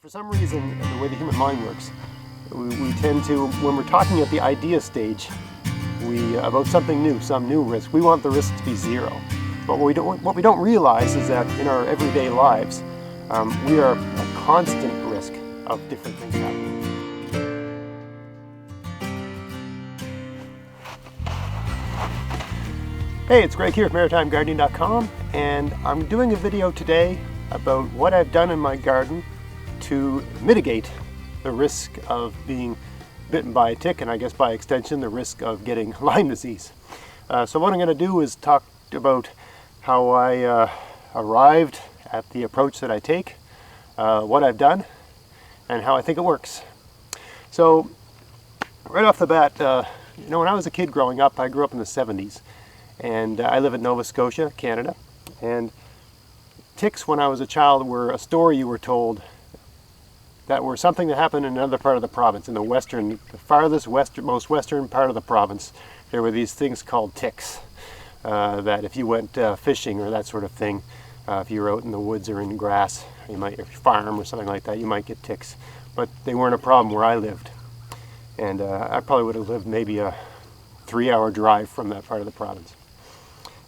For some reason, the way the human mind works, we tend to, when we're talking at the idea stage, about something new, some new risk, we want the risk to be zero. But what we don't realize is that in our everyday lives, we are at constant risk of different things happening. Hey, it's Greg here at MaritimeGardening.com, and I'm doing a video today about what I've done in my garden to mitigate the risk of being bitten by a tick, and I guess by extension the risk of getting Lyme disease. So what I'm going to do is talk about how I arrived at the approach that I take, what I've done, and how I think it works. So right off the bat, when I was a kid growing up, I grew up in the 70s, and I live in Nova Scotia, Canada, and ticks when I was a child were a story you were told that were something that happened in another part of the province, in the farthest most western part of the province. There were these things called ticks, that if you went fishing or that sort of thing, if you were out in the woods or in grass, you might farm or something like that, you might get ticks. But they weren't a problem where I lived. And I probably would have lived maybe a 3-hour drive from that part of the province.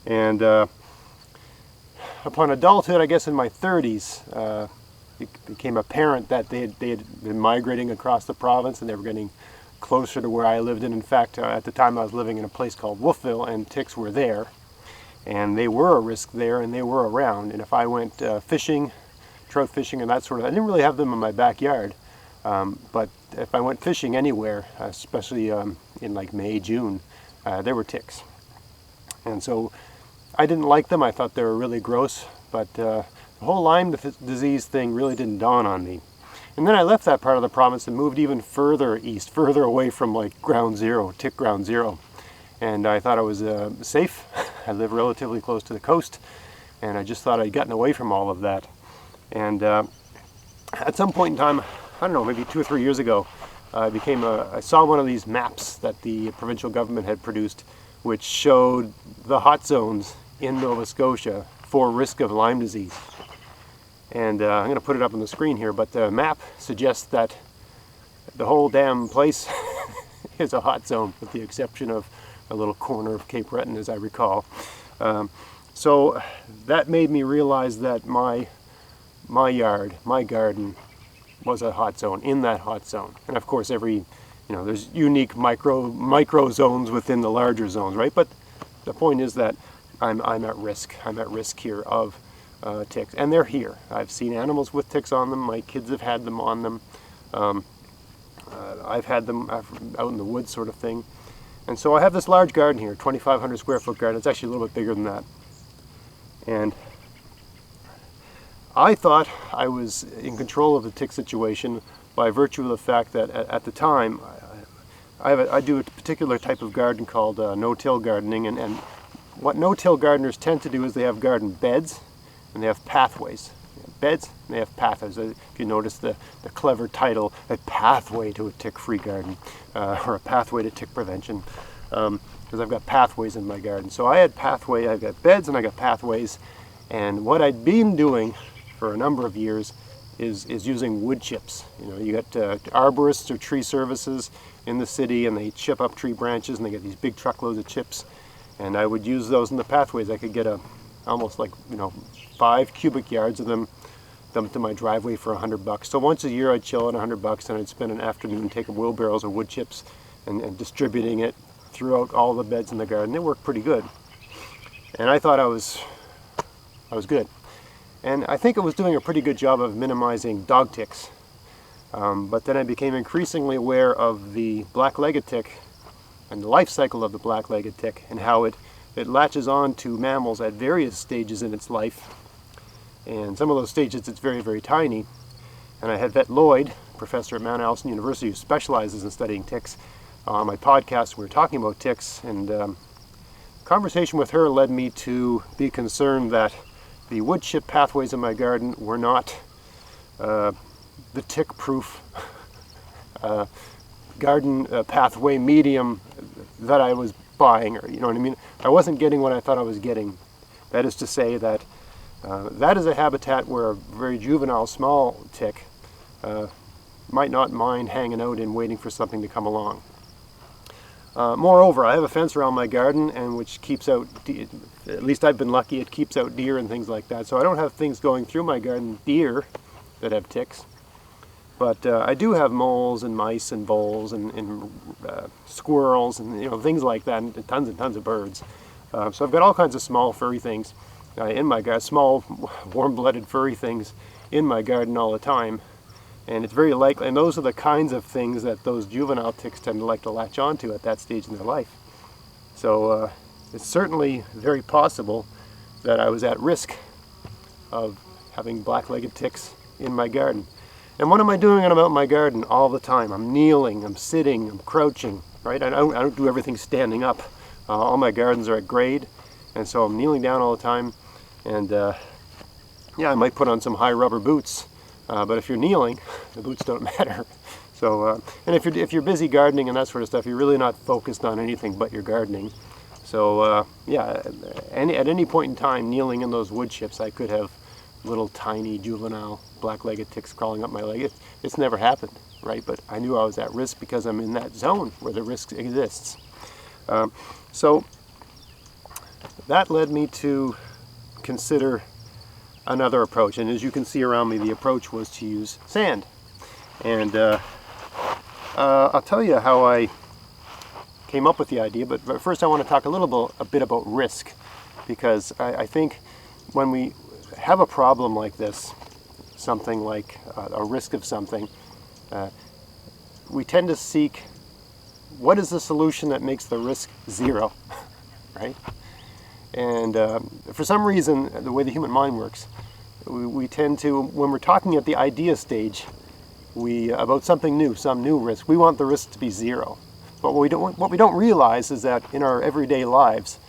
And upon adulthood, I guess in my 30s, it became apparent that they had been migrating across the province and they were getting closer to where I lived. And in fact, at the time I was living in a place called Wolfville, and ticks were there. And they were a risk there, and they were around. And if I went fishing, trout fishing and that sort of, I didn't really have them in my backyard. But if I went fishing anywhere, especially in like May, June, there were ticks. And so I didn't like them. I thought they were really gross, but the whole Lyme disease thing really didn't dawn on me. And then I left that part of the province and moved even further east, further away from like ground zero, tick ground zero. And I thought I was safe. I live relatively close to the coast, and I just thought I'd gotten away from all of that. And at some point in time, I don't know, maybe 2 or 3 years ago, I saw one of these maps that the provincial government had produced, which showed the hot zones in Nova Scotia for risk of Lyme disease. And I'm going to put it up on the screen here, but the map suggests that the whole damn place is a hot zone, with the exception of a little corner of Cape Breton, as I recall. So that made me realize that my yard, my garden, was a hot zone, in that hot zone. And of course there's unique micro zones within the larger zones, right? But the point is that I'm at risk. I'm at risk here of ticks, and they're here. I've seen animals with ticks on them. My kids have had them on them. I've had them out in the woods, sort of thing. And so I have this large garden here, 2,500 square foot garden. It's actually a little bit bigger than that. And I thought I was in control of the tick situation by virtue of the fact that at the time I do a particular type of garden called no-till gardening, and what no-till gardeners tend to do is they have garden beds and they have pathways. They have beds and they have pathways. If you notice the clever title, A Pathway to a Tick-Free Garden, or A Pathway to Tick Prevention, because I've got pathways in my garden. So I've got beds and I got pathways, and what I'd been doing for a number of years is using wood chips. You got arborists or tree services in the city, and they chip up tree branches and they get these big truckloads of chips. And I would use those in the pathways. I could get almost like 5 cubic yards of them dumped to my driveway for $100. So once a year I'd chill at $100, and I'd spend an afternoon taking wheelbarrows of wood chips and distributing it throughout all the beds in the garden. They worked pretty good, and I thought I was good. And I think it was doing a pretty good job of minimizing dog ticks. But then I became increasingly aware of the black-legged tick and the life cycle of the black-legged tick, and how it latches on to mammals at various stages in its life. And some of those stages it's very, very tiny. And I had Vet Lloyd, professor at Allison University, who specializes in studying ticks, on my podcast. We were talking about ticks, and conversation with her led me to be concerned that the wood chip pathways in my garden were not the tick-proof garden pathway medium that I was buying, or you know what I mean? I wasn't getting what I thought I was getting. That is to say that that is a habitat where a very juvenile small tick might not mind hanging out and waiting for something to come along. Moreover, I have a fence around my garden, and which keeps out, at least I've been lucky, it keeps out deer and things like that. So I don't have things going through my garden, deer that have ticks. But I do have moles and mice and voles and squirrels and things like that, and tons of birds. So I've got all kinds of small furry things in my garden, small warm-blooded furry things in my garden all the time. And it's very likely, and those are the kinds of things that those juvenile ticks tend to like to latch onto at that stage in their life. So it's certainly very possible that I was at risk of having black-legged ticks in my garden. And what am I doing when I'm out in my garden? All the time. I'm kneeling, I'm sitting, I'm crouching, right? I don't do everything standing up. All my gardens are at grade, and so I'm kneeling down all the time. And yeah, I might put on some high rubber boots. But if you're kneeling, the boots don't matter. So, and if you're busy gardening and that sort of stuff, you're really not focused on anything but your gardening. So, yeah, at any point in time, kneeling in those wood chips, I could have little tiny juvenile black-legged ticks crawling up my leg. It's never happened, right? But I knew I was at risk because I'm in that zone where the risk exists. So that led me to consider another approach, and as you can see around me, the approach was to use sand. And I'll tell you how I came up with the idea, but first I want to talk a bit about risk, because I think when we have a problem like this, something like a risk of something, we tend to seek what is the solution that makes the risk zero, right? And for some reason, the way the human mind works, we tend to, when we're talking at the idea stage, about something new, some new risk, we want the risk to be zero. But what we don't realize is that in our everyday lives,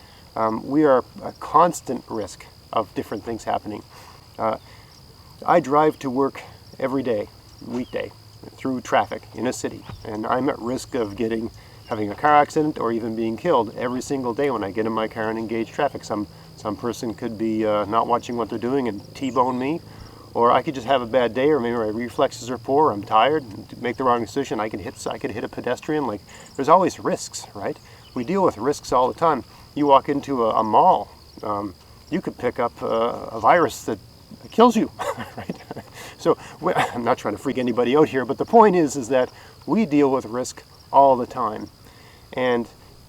we are a constant risk of different things happening. I drive to work every day, weekday, through traffic in a city, and I'm at risk of having a car accident or even being killed every single day when I get in my car and engage traffic. Some person could be not watching what they're doing and T-bone me, or I could just have a bad day, or maybe my reflexes are poor, I'm tired, and make the wrong decision. I could hit a pedestrian. Like, there's always risks, right? We deal with risks all the time. You walk into a mall, you could pick up a virus that kills you, right? So I'm not trying to freak anybody out here, but the point is that we deal with risk all the time. And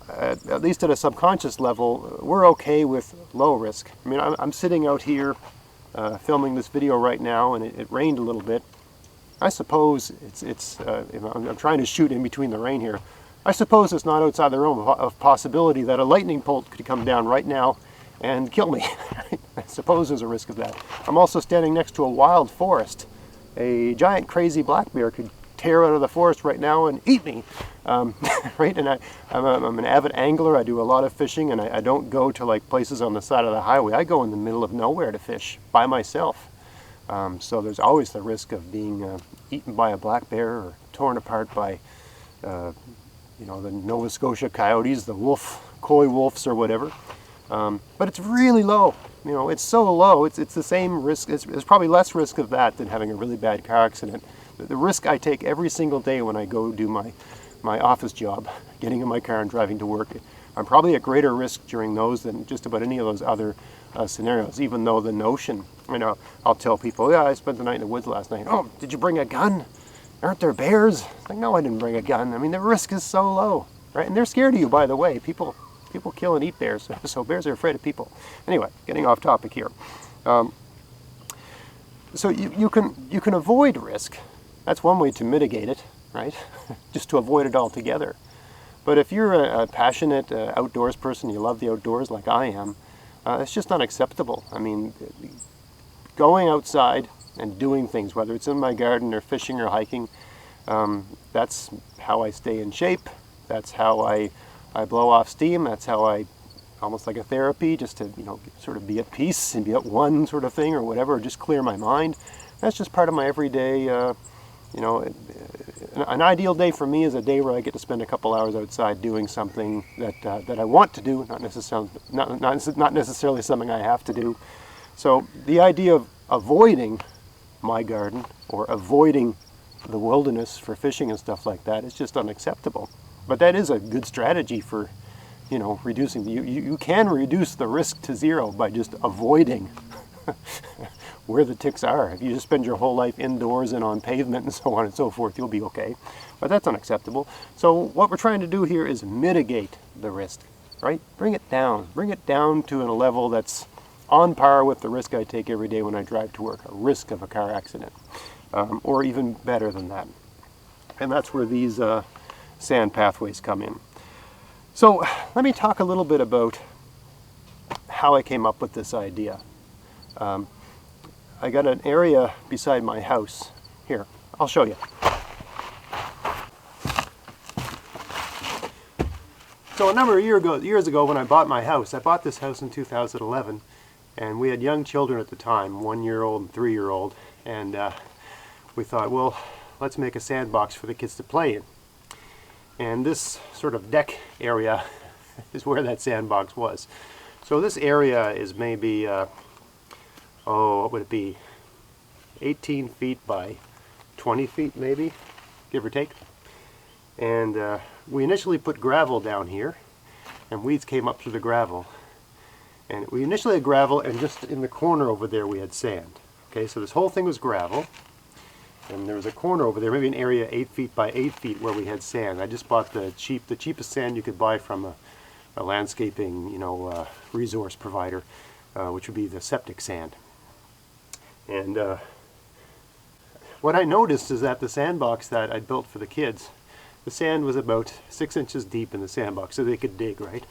at least at a subconscious level, we're okay with low risk. I mean, I'm sitting out here filming this video right now, and it rained a little bit. I suppose I'm trying to shoot in between the rain here. I suppose it's not outside the realm of possibility that a lightning bolt could come down right now and kill me. I suppose there's a risk of that. I'm also standing next to a wild forest. A giant crazy black bear could tear out of the forest right now and eat me, right? And I'm an avid angler. I do a lot of fishing, and I don't go to like places on the side of the highway. I go in the middle of nowhere to fish by myself. So there's always the risk of being eaten by a black bear or torn apart by, the Nova Scotia coyotes, the coy wolves or whatever. But it's really low. It's so low. It's the same risk. There's probably less risk of that than having a really bad car accident. The risk I take every single day when I go do my office job, getting in my car and driving to work, I'm probably at greater risk during those than just about any of those other scenarios, even though the notion, I'll tell people, yeah, I spent the night in the woods last night. Oh, did you bring a gun? Aren't there bears? It's like, no, I didn't bring a gun. I mean, the risk is so low, right? And they're scared of you, by the way. People kill and eat bears, so bears are afraid of people. Anyway, getting off topic here. So you can avoid risk. That's one way to mitigate it, right? Just to avoid it altogether. But if you're a passionate outdoors person, you love the outdoors like I am, it's just not acceptable. I mean, going outside and doing things, whether it's in my garden or fishing or hiking, that's how I stay in shape. That's how I blow off steam. That's how I, almost like a therapy, just to sort of be at peace and be at one sort of thing or whatever, or just clear my mind. That's just part of my everyday. An ideal day for me is a day where I get to spend a couple hours outside doing something that I want to do, not necessarily something I have to do. So the idea of avoiding my garden or avoiding the wilderness for fishing and stuff like that, it's just unacceptable. But that is a good strategy for, you know, reducing. You can reduce the risk to zero by just avoiding where the ticks are. If you just spend your whole life indoors and on pavement and so on and so forth, you'll be okay. But that's unacceptable. So what we're trying to do here is mitigate the risk, right? Bring it down to a level that's on par with the risk I take every day when I drive to work, a risk of a car accident, or even better than that. And that's where these sand pathways come in. So let me talk a little bit about how I came up with this idea. I got an area beside my house. Here, I'll show you. So a number of years ago when I bought my house, I bought this house in 2011, and we had young children at the time, 1-year-old and 3-year-old, and we thought, well, let's make a sandbox for the kids to play in. And this sort of deck area is where that sandbox was. So this area is maybe, what would it be, 18 feet by 20 feet maybe, give or take. And we initially put gravel down here, and weeds came up through the gravel. And we initially had gravel, and just in the corner over there we had sand. Okay, so this whole thing was gravel, and there was a corner over there, maybe an area 8 feet by 8 feet where we had sand. I just bought the cheapest sand you could buy from a landscaping, resource provider, which would be the septic sand. And what I noticed is that the sandbox that I built for the kids, the sand was about 6 inches deep in the sandbox, so they could dig, right?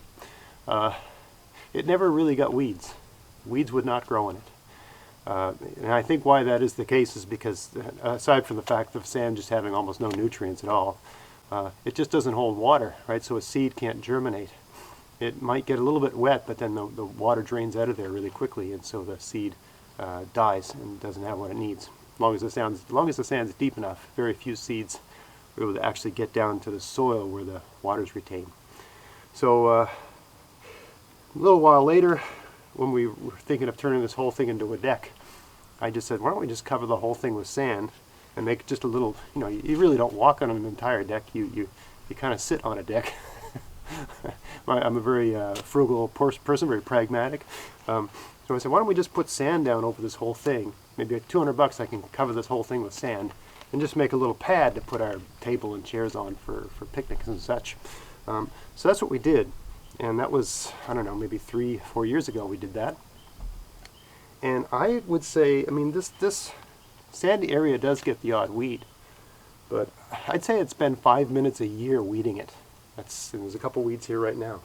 It never really got weeds. Weeds would not grow in it. And I think why that is the case is because, aside from the fact of sand just having almost no nutrients at all, it just doesn't hold water, right? So a seed can't germinate. It might get a little bit wet, but then the water drains out of there really quickly, and so the seed dies and doesn't have what it needs. As long as the sand's deep enough, very few seeds are able to actually get down to the soil where the water's retained. So a little while later, when we were thinking of turning this whole thing into a deck, I just said, why don't we just cover the whole thing with sand and make just a little, you really don't walk on an entire deck, you kind of sit on a deck. I'm a very frugal person, very pragmatic. So I said, why don't we just put sand down over this whole thing? Maybe at $200 I can cover this whole thing with sand and just make a little pad to put our table and chairs on for picnics and such. So that's what we did. And that was, I don't know, maybe 3-4 years ago we did that. And I would say, this sandy area does get the odd weed, but I'd say I'd spend 5 minutes a year weeding it. There's a couple weeds here right now.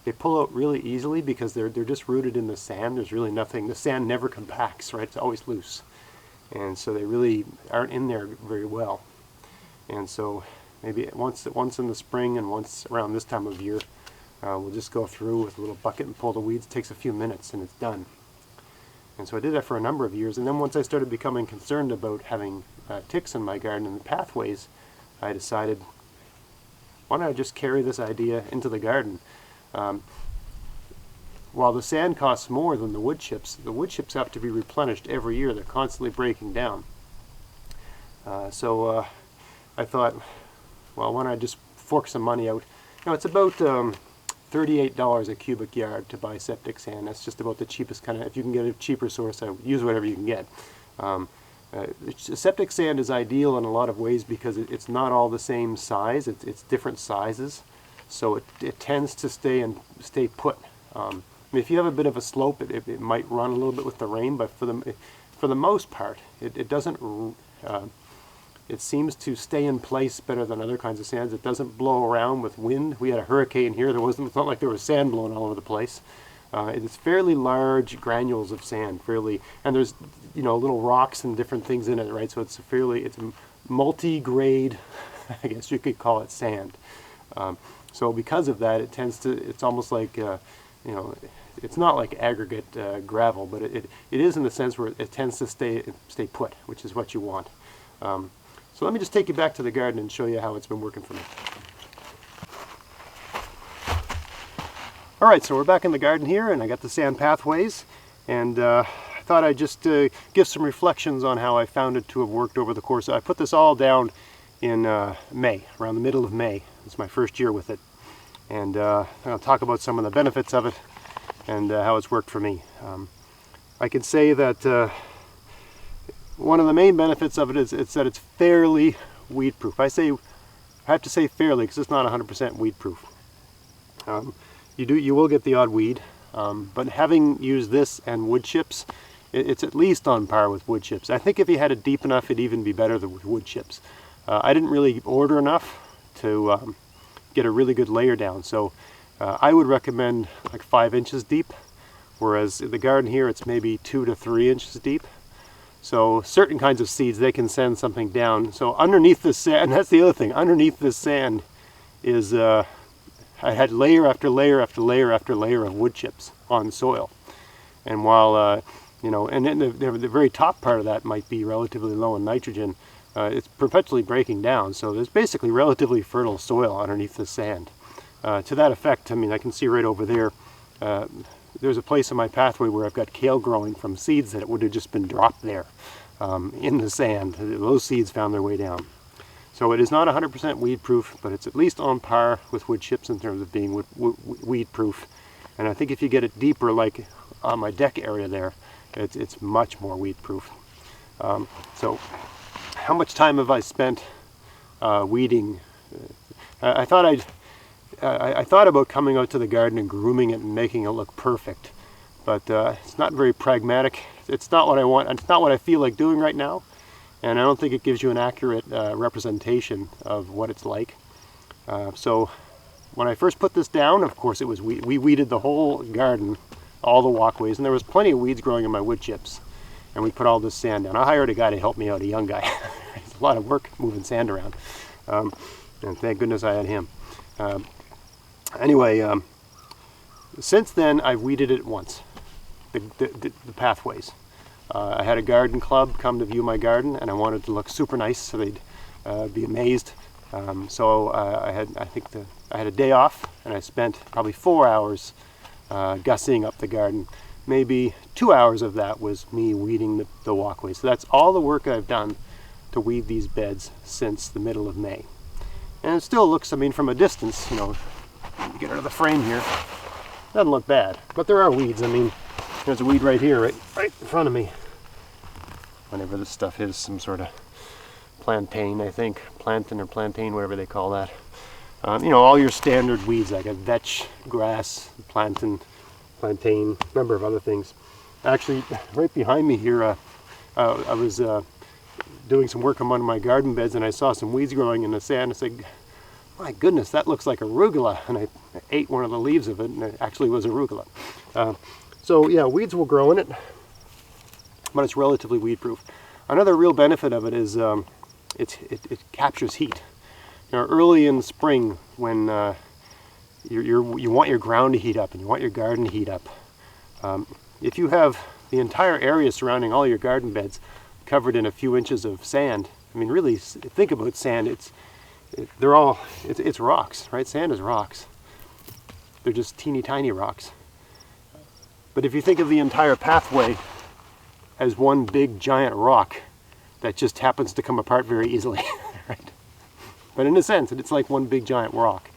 They pull out really easily because they're just rooted in the sand. There's really nothing, the sand never compacts, right? It's always loose. And so they really aren't in there very well. And so maybe once in the spring and once around this time of year, we'll just go through with a little bucket and pull the weeds. It takes a few minutes and it's done. And so I did that for a number of years. And then once I started becoming concerned about having ticks in my garden and the pathways, I decided, why don't I just carry this idea into the garden? While the sand costs more than the wood chips have to be replenished every year. They're constantly breaking down. So I thought, well, why don't I just fork some money out? It's about $38 a cubic yard to buy septic sand. That's just about the cheapest kind of, if you can get a cheaper source, I use whatever you can get. Septic sand is ideal in a lot of ways because it's not all the same size, it's different sizes, so it tends to stay put. If you have a bit of a slope, it might run a little bit with the rain, but for the most part, it doesn't. It seems to stay in place better than other kinds of sands. It doesn't blow around with wind. We had a hurricane here. It's not like there was sand blowing all over the place. It's fairly large granules of sand, and there's little rocks and different things in it, right? So it's a multi-grade, I guess you could call it, sand. So because of that, it's almost like it's not like aggregate gravel, but it is in the sense where it tends to stay put, which is what you want. So let me just take you back to the garden and show you how it's been working for me. Alright, so we're back in the garden here, and I got the sand pathways, and I thought I'd just give some reflections on how I found it to have worked over the course. I put this all down in May, around the middle of May. It's my first year with it. And I'll talk about some of the benefits of it and how it's worked for me. I can say that one of the main benefits of it is that it's fairly weed proof. I have to say fairly because it's not 100% weed proof. You will get the odd weed, but having used this and wood chips, it's at least on par with wood chips. I think if you had it deep enough, it'd even be better than with wood chips. I didn't really order enough to get a really good layer down, so I would recommend like 5 inches deep, whereas in the garden here it's maybe 2 to 3 inches deep. So certain kinds of seeds, they can send something down. So underneath this sand, and that's the other thing, underneath this sand is I had layer after layer after layer after layer of wood chips on soil. And while you know, and then the very top part of that might be relatively low in nitrogen, it's perpetually breaking down. So there's basically relatively fertile soil underneath the sand. To that effect, I mean, I can see right over there, there's a place in my pathway where I've got kale growing from seeds that it would have just been dropped there in the sand. Those seeds found their way down. So it is not 100% weed proof, but it's at least on par with wood chips in terms of being weed proof. And I think if you get it deeper, like on my deck area there, it's much more weed proof. So how much time have I spent weeding? I thought about coming out to the garden and grooming it and making it look perfect, but it's not very pragmatic. It's not what I want. It's not what I feel like doing right now, and I don't think it gives you an accurate representation of what it's like. So when I first put this down, of course, it was we weeded the whole garden, all the walkways, and there was plenty of weeds growing in my wood chips, and we put all this sand down. I hired a guy to help me out, a young guy. It's a lot of work moving sand around, and thank goodness I had him. Anyway, since then I've weeded it once, the pathways. I had a garden club come to view my garden, and I wanted to look super nice so they'd be amazed. So I had a day off, and I spent probably 4 hours gussying up the garden. Maybe 2 hours of that was me weeding the walkways. So that's all the work I've done to weed these beds since the middle of May. And it still looks, I mean, from a distance, you know, you get out of the frame here, doesn't look bad. But there are weeds. I mean, there's a weed right here, right in front of me. Whatever this stuff is, some sort of plantain, I think. Plantain or plantain, whatever they call that. You know, all your standard weeds like a vetch, grass, plantain, a number of other things. Actually, right behind me here, I was doing some work on one of my garden beds, and I saw some weeds growing in the sand. I said, my goodness, that looks like arugula. And I ate one of the leaves of it, and it actually was arugula. So yeah, weeds will grow in it, but it's relatively weed proof. Another real benefit of it is it captures heat. You know, early in the spring, when you want your ground to heat up and you want your garden to heat up, if you have the entire area surrounding all your garden beds covered in a few inches of sand, I mean, really think about sand. It's rocks, right? Sand is rocks. They're just teeny tiny rocks. But if you think of the entire pathway as one big giant rock that just happens to come apart very easily, right? But in a sense, it's like one big giant rock.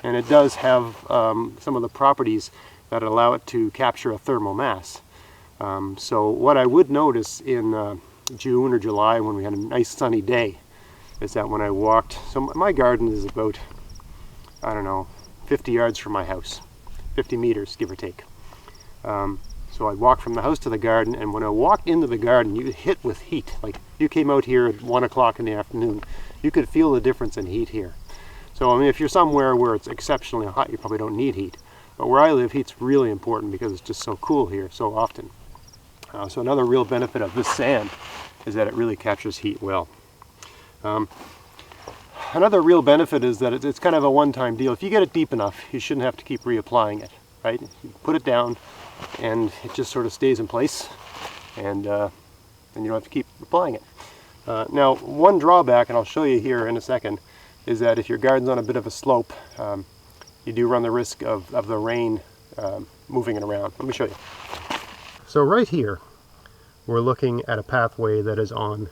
And it does have some of the properties that allow it to capture a thermal mass. So what I would notice in June or July, when we had a nice sunny day, is that when I walked, so my garden is about, I don't know, 50 yards from my house, 50 meters, give or take. So I walked from the house to the garden, and when I walked into the garden, you hit with heat. Like, you came out here at 1 o'clock in the afternoon, you could feel the difference in heat here. So, I mean, if you're somewhere where it's exceptionally hot, you probably don't need heat. But where I live, heat's really important because it's just so cool here so often. So another real benefit of this sand is that it really captures heat well. Another real benefit is that it's kind of a one-time deal. If you get it deep enough, you shouldn't have to keep reapplying it, right? You put it down, and it just sort of stays in place, and you don't have to keep applying it. Now, one drawback, and I'll show you here in a second, is that if your garden's on a bit of a slope, you do run the risk of the rain moving it around. Let me show you. So right here, we're looking at a pathway that is on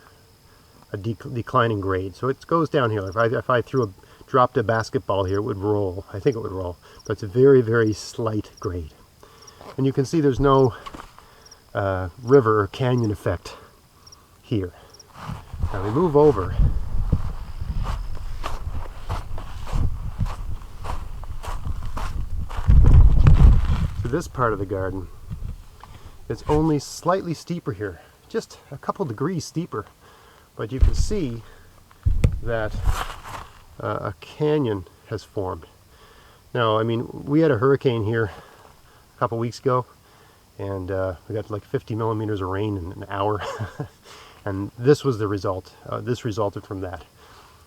a declining grade. So it goes downhill. If I dropped a basketball here, it would roll. I think it would roll. But it's a very, very slight grade. And you can see there's no river or canyon effect here. Now we move over. To this part of the garden. It's only slightly steeper here, just a couple degrees steeper. But you can see that a canyon has formed. Now, I mean, we had a hurricane here a couple weeks ago, and we got like 50 millimeters of rain in an hour. And this was the result. This resulted from that.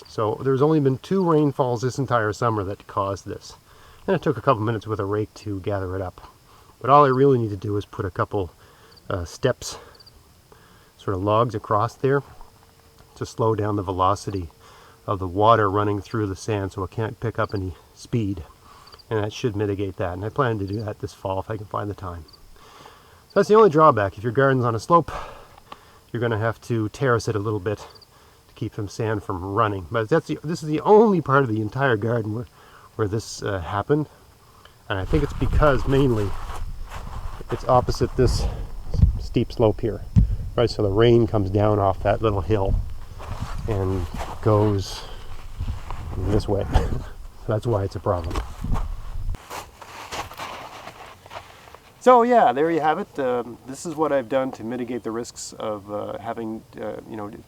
So there's only been 2 rainfalls this entire summer that caused this. And it took a couple minutes with a rake to gather it up. But all I really need to do is put a couple steps, sort of logs across there to slow down the velocity of the water running through the sand so it can't pick up any speed. And that should mitigate that. And I plan to do that this fall if I can find the time. So that's the only drawback. If your garden's on a slope, you're going to have to terrace it a little bit to keep some sand from running. But this is the only part of the entire garden where this happened. And I think it's because mainly it's opposite this steep slope here. Right, so the rain comes down off that little hill and goes this way. That's why it's a problem. So yeah, there you have it. This is what I've done to mitigate the risks of having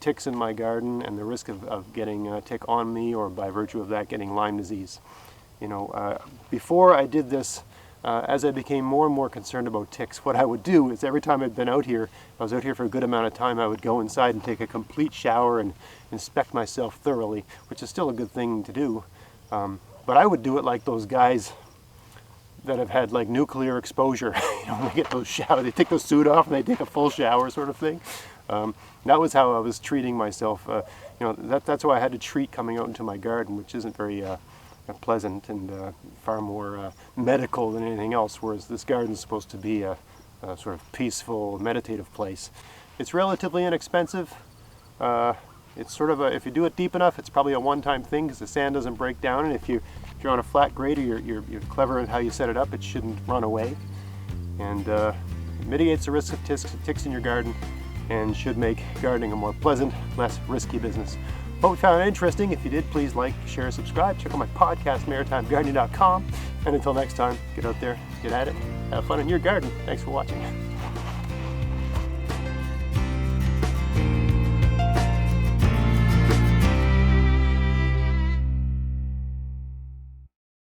ticks in my garden, and the risk of getting a tick on me, or by virtue of that getting Lyme disease. Before I did this, as I became more and more concerned about ticks, what I would do is every time I'd been out here, if I was out here for a good amount of time, I would go inside and take a complete shower and inspect myself thoroughly, which is still a good thing to do. But I would do it like those guys that have had like nuclear exposure. They get those showers, they take the suit off and they take a full shower sort of thing. That was how I was treating myself. That's why I had to treat coming out into my garden, which isn't very pleasant and far more medical than anything else, whereas this garden is supposed to be a sort of peaceful, meditative place. It's relatively inexpensive. It's sort of if you do it deep enough, it's probably a one-time thing because the sand doesn't break down, and if you're on a flat grade, or you're clever in how you set it up, it shouldn't run away. And it mitigates the risk of ticks in your garden and should make gardening a more pleasant, less risky business. Hope you found it interesting. If you did, please like, share, subscribe. Check out my podcast, maritimegardening.com. And until next time, get out there, get at it, have fun in your garden. Thanks for watching.